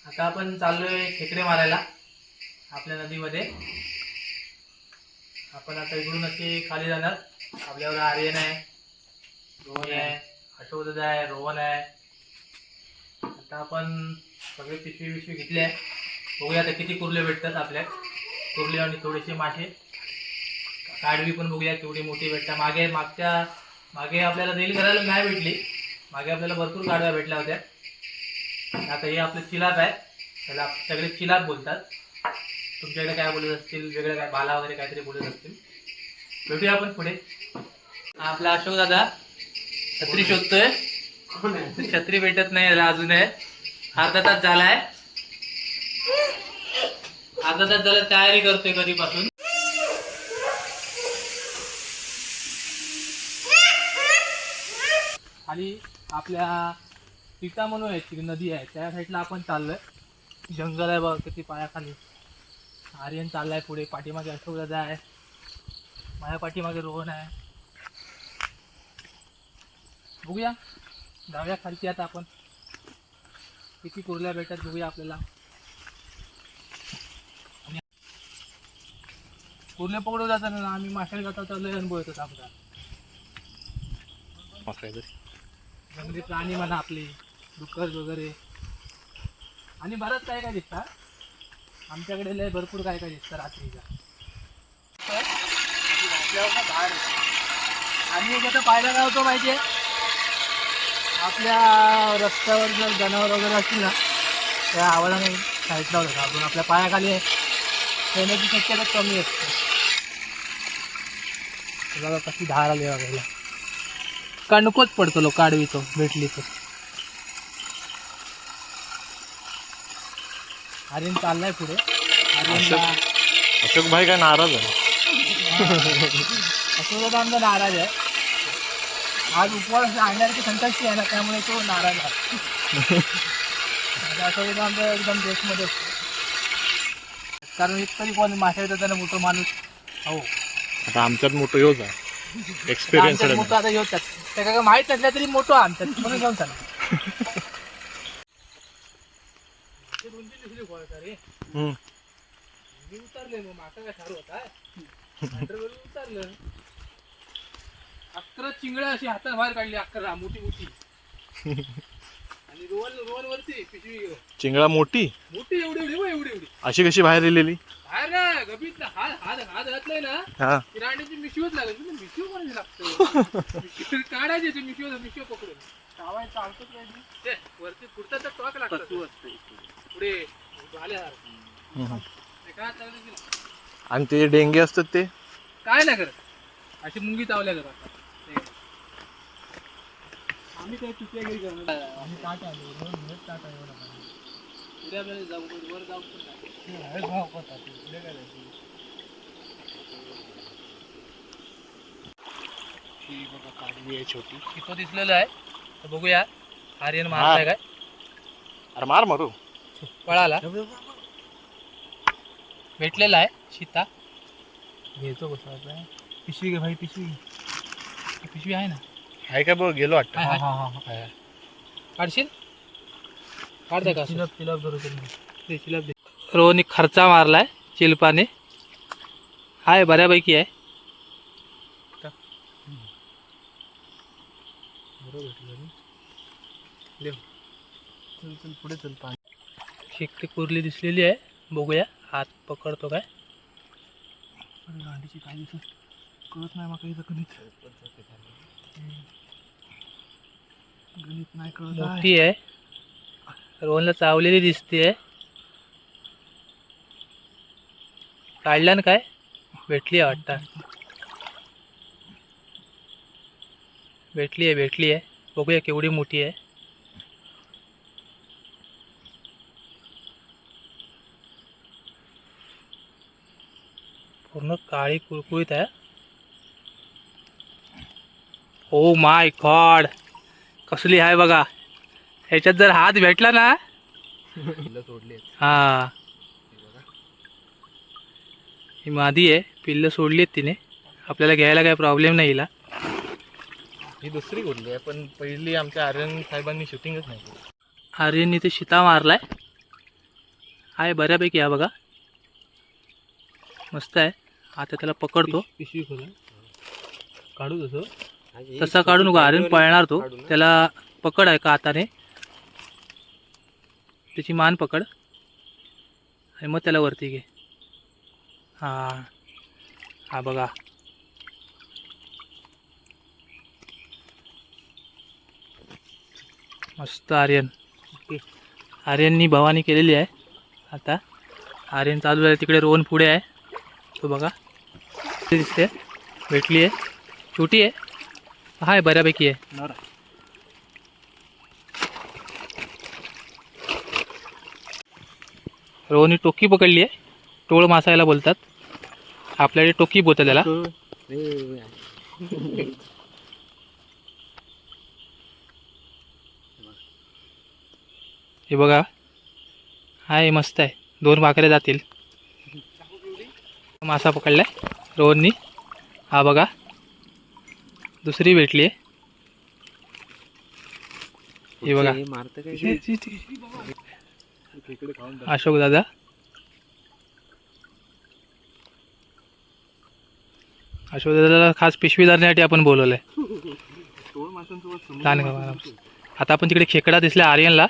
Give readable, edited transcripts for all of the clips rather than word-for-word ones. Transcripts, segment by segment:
आता आपण चाललोय खेकडे मारायला आपल्या नदीमध्ये. आपण आता इकडून असे खाली जाणार. आपल्यावर आर्यन आहे, रोहन आहे, अशोक आहे, रोहन आहे. आता आपण सगळे पिशवी घेतली आहे. बघूया आता किती कुर्ले भेटतात आपल्या. कुर्ले आणि थोडेसे मासे. काडवी पण बघूया केवढी मोठी भेटतात. मागे आपल्याला रील करायला नाही भेटली. मागे आपल्याला भरपूर काडव्या भेटल्या होत्या. आता हे आपलं चिलाप आहे. त्याला सगळे चिलाप बोलतात. तुमच्याकडे काय बोलत असतील, वेगळं काय बाला वगैरे काहीतरी बोलत असतील. भेटूया आपण पुढे. आपला अशोक दादा छत्री शोधतोय. छत्री भेटत नाही याला अजून आहे. अर्धा तास झालाय. तयारी करतोय कधीपासून. खाली आपल्या सीता म्हणून आहे, नदी आहे त्या साईडला आपण चाललोय. जंगल आहे बघ किती पायाखाली. आर्यन चाललाय पुढे, पाठीमागे अशोक दादा आहे, माझ्या पाठीमागे रोहन आहे. बघूया जाऊया खालती. आता आपण किती कुर्ल्या भेटतात बघूया आपल्याला. कुर्ले पकडू जाताना ना आम्ही माशाला जाता लय अनुभव येतो आमचा. जंगली प्राणी म्हणा आपले डुक्कर वगैरे आणि बरंच काय काय दिसतात. आमच्याकडे लय भरपूर काय काय दिसतं रात्रीचा. बाहेर आणि एक आता पाहायला काय होतो माहिती आहे, आपल्या रस्त्यावर जर जनावर वगैरे असतील ना त्या आवाजाने साईडला होतं आपण आपल्या पायाखाली येण्याची शक्यता कमी असते. बघा कशी धार आली बघायला. कणकोच पडतो लो काढवी तो भेटली तर. आर्यन चाललाय पुढे. अशोक भाई काय नाराज आहे. अशोक आमचा नाराज आहे. आज उपवास आणण्याची संकष्टी आहे ना, त्यामुळे तो नाराज आहे. अशोक आमचा एकदम देशमध्ये असतो. कारण एक तरी कोण माशाचा त्याला मोठं माणूस. हो आता आमच्यात मोठं योज आहे. एक्सपिरियन्स मोठं आता येऊ त्यात त्या काय माहीत नसल्या तरी मोठं आमच्यात म्हणून घेऊन चालला. उतरले मग माका काय सारू होता उतरलं. 11 चिंगळ्या अशी हातात बाहेर काढली. 11 मोठी आणि रोहन वरती पिशवी घेऊन. चिंगळा मोठी एवढी अशी कशी बाहेर येलेली. बाहेर ना गभीत ना हात घातलाय ना किराणीची मिशवीच लागेल. मिशवी कोणाची लागतं काढायची ती मिशवी पकडून चावाय चालतच नाही ते वरती पुढचा तर टॉक लागत पुढे आल्या. आणि ते डेंगे असतात ते काय नाही करत. अशी मुंगी चावल्या करत. आम्ही काही पिशव्यागिरी करणार. आम्ही ताट आलो पुढे आपल्याला जाऊ वर जाऊ छोटी तिथं दिसलेलं आहे. तर बघूया आर्यन मारताय काय. अरे मारू पळाला भेटलेला आहे सीता. घ्यायचो कसं पिशवी घे भाई. पिशवी आहे ना. आहे का बघ गेलो वाटतं. काढशील काढ द्या का चिलप दे. रोहन खर्चा मारलाय चिलपाने. हाय बऱ्यापैकी आहे. चल पुढे चल. खेकडी कुर्ली दिसलेली आहे. बघूया हात पकडतो काय. गांडीची काय दिसत कळत नाही मग गणित नाही कळत. मोठी आहे. रोहनला चावलेली दिसते. काढल्या ना काय. भेटली आहे वाटतं. भेटली आहे. बघूया केवढी मोठी आहे. पूर्ण काळी कुळकुळीत आहे. ओ माय गॉड कसली आहे बघा. ह्याच्यात जर हात भेटला ना हा ही मादी आहे. पिल्लं सोडली आहेत तिने. आपल्याला घ्यायला काय प्रॉब्लेम नाही हिला. ही दुसरी कुठली आहे, पण पहिली आमच्या आर्यन साहेबांनी शूटिंगच नाही केली. आर्यनने ते शिता मारलाय. आहे बऱ्यापैकी आहे बघा, मस्त आहे. आता त्याला पकडतो. पिशवी खोला काढू तसं. तसा काढू नको, आर्यन पळणार तो. त्याला पकड आहे का हाताने, त्याची मान पकड आणि मग त्याला वरती घे. हां हा बघा, मस्त आर्यन. आर्यननी भवानी केलेली आहे. आता आर्यन चालू आहे, तिकडे रोहन पुढे आहे. तो बघा ते दिसते, भेटली आहे, छोटी आहे, हाय बऱ्यापैकी आहे. रोहननी टोकी पकडली आहे. टोळ मासायला बोलतात आपल्याकडे, टोकी बोलतात त्याला. हे बघा, हाय मस्त आहे. 2 भाकऱ्या जातील. मासा पकडलाय रोहननी. हा बघा, दुसरी भेटली आहे. हे बघा, अशोक दादा. अशोक दादाला खास पिशवी धरण्यासाठी आपण बोलवलंय. आता आपण तिकडे खेकडा दिसला आर्यनला.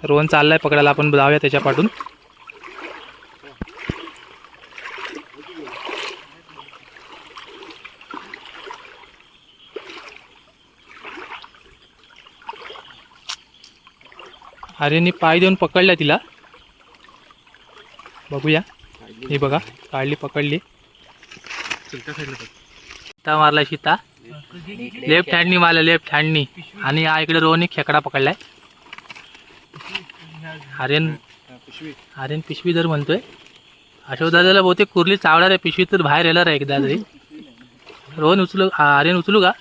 रोहन चाललाय पकडायला, आपण जाऊया त्याच्या पाठून. आर्यननी पाय देऊन पकडल्या तिला. बघूया. हे बघा, काढली, पकडली. शिता मारला, शिता लेफ्ट हँडनी मारला, लेफ्ट हँडनी. आणि हा इकडे रोहननी खेकडा पकडलाय. आर्यन पिशवी धर म्हणतोय. अशोक दादाला बहुतेक कुर्ली चावणार आहे, पिशवी तर बाहेर येणार आहे एकदा तरी. रोहन उचलू, आर्यन उचलू का?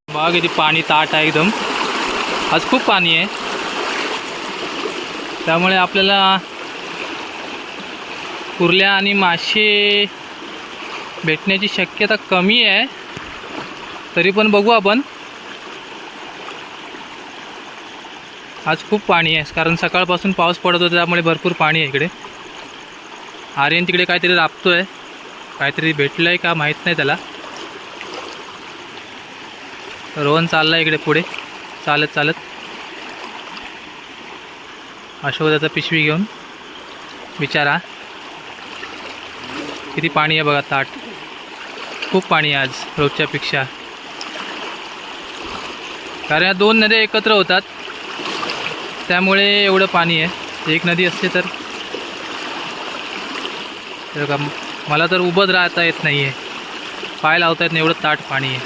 बघा किती पाणी ताट आहे एकदम. आज खूप पाणी आहे, त्यामुळे आपल्याला कुर्ल्या आणि मासे भेटण्याची शक्यता कमी आहे. तरी पण बघू आपण. आज खूप पाणी आहे, कारण सकाळपासून पाऊस पडत होता, त्यामुळे भरपूर पाणी आहे इकडे. आर्यन तिकडे काहीतरी राबतोय, काहीतरी भेटलंय का माहीत नाही त्याला. रोहन चाललाय इकडे पुढे चालत चालत. अशोकदाचा पिशवी घेऊन. विचारा किती पाणी आहे बघा, ताट. खूप पाणी आहे आज रोजच्यापेक्षा, कारण या 2 नद्या एकत्र होतात, त्यामुळे एवढं पाणी आहे. एक नदी असते तर का मला तर उभंच राहता येत नाही आहे, पाय लावता येत नाही, एवढं ताट पाणी आहे.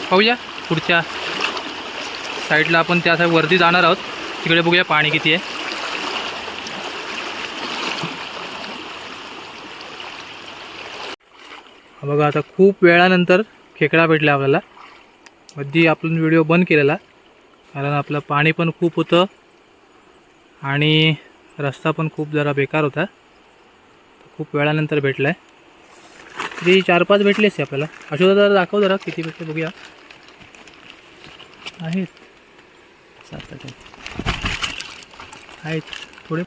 पाहूया पुढच्या साईडला, आपण त्या साईड वरती जाणार आहोत. तिकडे बघूया पाणी किती आहे. बघा, आता खूप वेळानंतर खेकडा भेटला आपल्याला. मधी आपण व्हिडिओ बंद केलेला, कारण आपलं पाणी पण खूप होतं आणि रस्ता पण खूप जरा बेकार होता. खूप वेळानंतर भेटला आहे. तरी 4-5 भेटले असते आपल्याला. अशोक दादा दाखव जरा किती भेटले बघूया. आहेत 7-8 आहेत थोडे.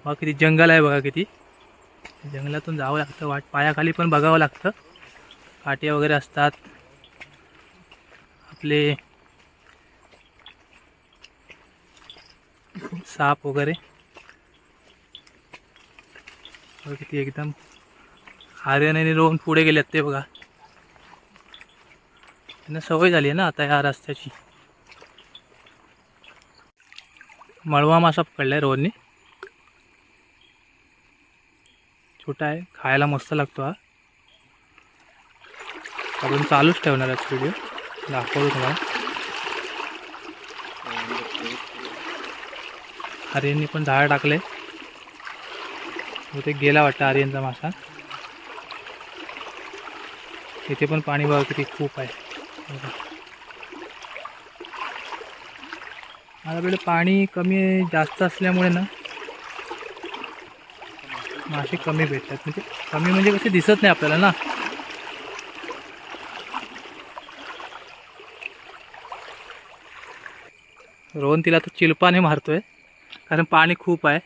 बघा किती जंगल आहे, बघा किती. जंगलातून जावं लागतं, वाट पायाखाली पण बघावं लागतं. काटे वगैरे असतात आपले, साप वगैरे. किती एकदम. आर्यन आणि रोहन पुढे गेलेत ते बघा, त्यांना सवय झाली आहे ना आता या रस्त्याची. मळवा मासा पकडलाय रोहनने. छोटा आहे, खायला मस्त लागतो हा. आपण चालूच ठेवणार आहे व्हिडिओ, दाखवतो तुम्हाला. आर्यनने पण झाड टाकले, ते गेला वाटतं आर्यनचा मासा. इथे पण पाणी बघा किती खूप आहे. आपल्याकडे पाणी कमी जास्त असल्यामुळे ना मासे कमी भेटतात. म्हणजे कमी म्हणजे कसे दिसत नाही आपल्याला ना. रोहन तिला तर चिलपाने मारतोय कारण पाणी खूप आहे.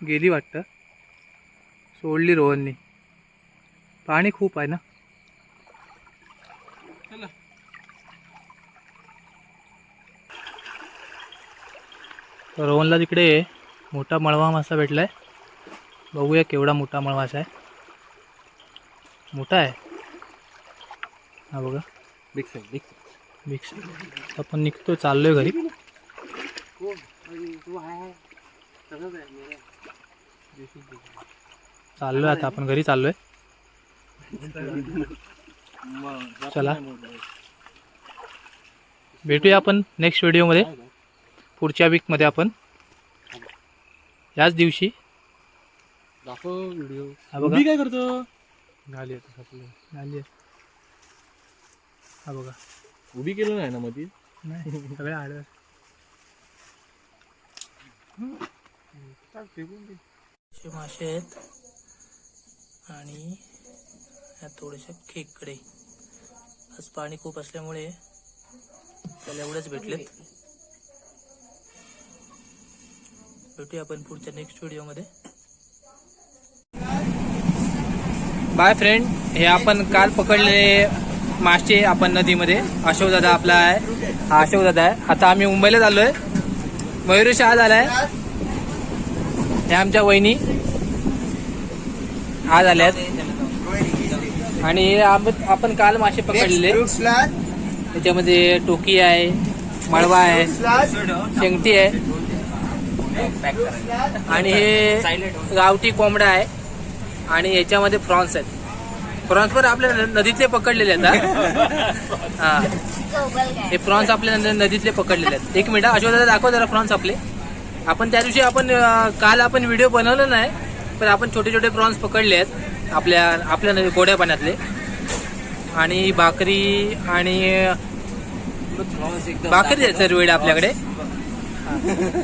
गेली वाटतं, सोडली रोहननी. पाणी खूप आहे ना. रोहनला तिकडे मोठा मळवा मासा भेटलाय. बघूया केवढा मोठा मळवा आहे. मोठा आहे हा बघा. मिक्स आपण निघतो, चाललोय घरी. चाललोय आता आपण घरी चाललोय. चला भेटूया आपण नेक्स्ट व्हिडिओमध्ये. पुढच्या वीकमध्ये आपण याच दिवशी व्हिडिओ. हा बघा. काय करतो? झाली हा बघा. उभी केलं नाही ना मध्ये. नाही सगळे आडवे मासे आहेत आणि थोडेसे खेकडे. आज पाणी खूप असल्यामुळे त्याला एवढेच भेटलेत. भेटूया आपण पुढच्या नेक्स्ट व्हिडिओमध्ये. Bye friend. हे आपण काल पकडलेले मासे आपण नदीमध्ये. अशोकदादा आपला आहे, हा अशोकदादा आहे. आता आम्ही मुंबईला चाललोय. मयुरेश आज आलाय. हे आमच्या वहिनी आज आल्यात. आणि हे आपण काल मासे पकडलेले. त्याच्यामध्ये टोकी आहे, मळवा आहे, शेंगटी आहे आणि हे गावठी कोंबडा आहे. आणि याच्यामध्ये फ्रॉन्स आहेत. फ्रॉन्स पण आपल्या नदीतले पकडलेले आहेत. हा हे फ्रॉन्स आपल्या नदीतले पकडलेले आहेत. एक मिनिट अशोकदादा दाखव जरा फ्रॉन्स आपले. आपण त्या दिवशी काल आपण व्हिडिओ बनवला नाही, पण आपण छोटे छोटे प्रॉन्स पकडले आहेत आपल्या गोड्या पाण्यातले. आणि भाकरी आहेत सर वेळ आपल्याकडे.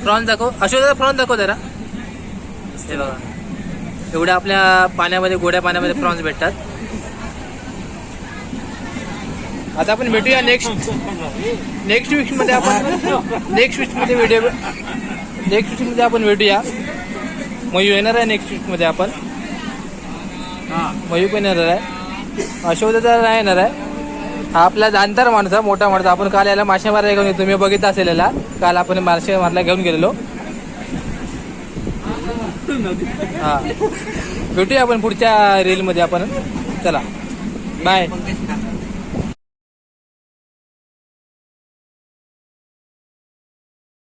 प्रॉन्स दाखव अशोकदादा, प्रॉन्स दाखव जरा. हे बघा एवढ्या आपल्या पाण्यामध्ये, गोड्या पाण्यामध्ये प्रॉन्स भेटतात. आता आपण भेटूया नेक्स्ट वीकमध्ये आपण भेटूया. मयू येणार आहे नेक्स्ट वीकमध्ये. आपण मयू पण येणार आहे. अशोकदादा नाही येणार आहे. हा आपला जाणकार माणूस, मोठा माणूस. आपण काल याला मासे मारायला घेऊन येतो. तुम्ही बघितलं असेल याला. काल आपण मासे मारायला घेऊन गेलेलो. हा भेटूया आपण पुढच्या रीलमध्ये आपण. चला बाय.